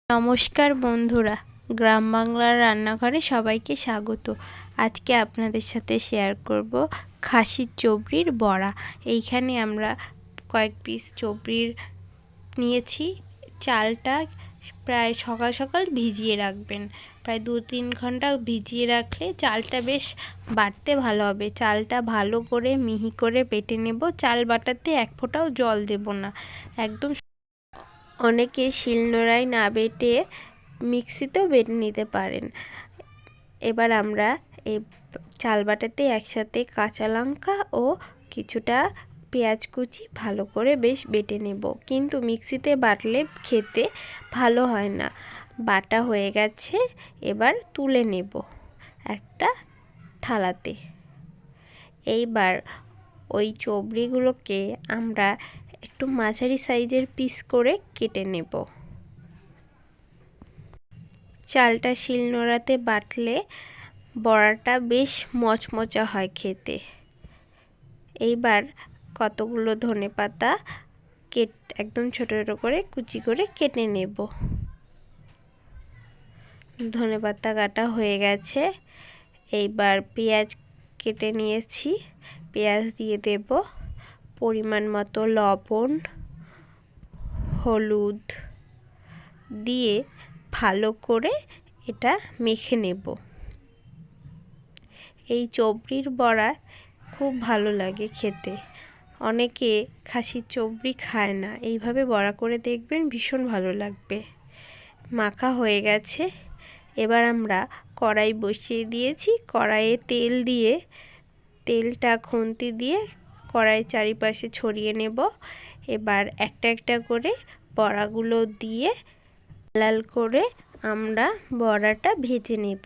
নমস্কার বন্ধুরা, গ্রাম বাংলার রান্নাঘরে সবাইকে স্বাগত। আজকে আপনাদের সাথে শেয়ার করব খাসির চবড়ির বড়া। এইখানে আমরা কয়েক পিস চবড়ির নিয়েছি। চালটা প্রায় সকাল সকাল ভিজিয়ে রাখবেন, প্রায় 2-3 ঘন্টা ভিজিয়ে রাখলে চালটা বেশ বাটতে ভালো হবে। চালটা ভালো করে মিহি করে বেটে নেব। চাল বাটাতে এক ফোঁটাও জল দেব না, একদম। অনেকে শিলনোড়ায় না বেটে মিক্সিতেও বেটে নিতে পারেন। এবার আমরা এই চাল বাটাতে একসাথে কাঁচা লঙ্কা ও কিছুটা পেঁয়াজ কুচি ভালো করে বেশ বেটে নেব, কিন্তু মিক্সিতে বাটলে খেতে ভালো হয় না। বাটা হয়ে গেছে, এবার তুলে নেব একটা থালাতে। এইবার ওই চবড়িগুলোকে আমরা একটু মাঝারি সাইজের পিস করে কেটে নেব। চালটা শিলনোড়াতে বাটলে বড়াটা বেশ মচমচা হয় খেতে। এইবার কতগুলো ধনেপাতা একদম ছোট ছোট করে কুচি করে কেটে নেব। ধনেপাতা কাটা হয়ে গেছে। এইবার পেঁয়াজ কেটে নিয়েছি, পেঁয়াজ দিয়ে দেব। পরিমাণ মতো লবণ, হলুদ দিয়ে ভালো করে এটা মেখে নেব। এই চবড়ির বড়া খুব ভালো লাগে খেতে। অনেকে খাসির চবড়ি খায় না, এইভাবে বড়া করে দেখবেন, ভীষণ ভালো লাগবে। মাখা হয়ে গেছে। এবার আমরা কড়াই বসিয়ে দিয়েছি। কড়াইয়ে তেল দিয়ে তেলটা খুন্তি দিয়ে কড়াইয়ের চারিপাশে ছড়িয়ে নেব। এবার একটা একটা করে বড়াগুলো দিয়ে লাল করে আমরা বড়াটা ভেজে নেব।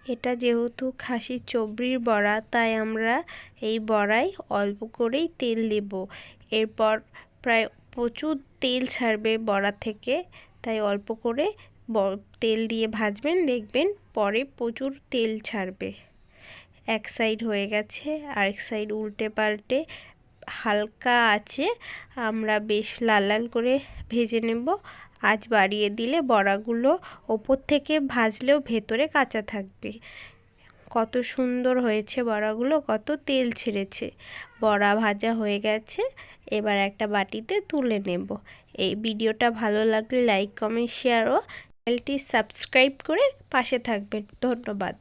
এটা যেহেতু খাসির চবড়ির বড়া, তাই আমরা এই বড়ায় অল্প করেই তেল দেব। এরপর প্রায় প্রচুর তেল ছাড়বে বড়া থেকে, তাই অল্প করে তেল দিয়ে ভাজবেন, দেখবেন পরে প্রচুর তেল ছাড়বে। এক সাইড হয়ে গেছে, আরেক সাইড উল্টে পাল্টে হালকা আছে আমরা বেশ লাল লাল করে ভেজে নেব। আঁচ বাড়িয়ে দিলে বড়াগুলো ওপর থেকে ভাজলেও ভেতরে কাঁচা থাকবে। কত সুন্দর হয়েছে বড়াগুলো, কত তেল ছেড়েছে। বড়া ভাজা হয়ে গেছে, এবার একটা বাটিতে তুলে নেব। এই ভিডিওটা ভালো লাগলে লাইক, কমেন্ট, শেয়ার ও চ্যানেলটি সাবস্ক্রাইব করে পাশে থাকবেন। ধন্যবাদ।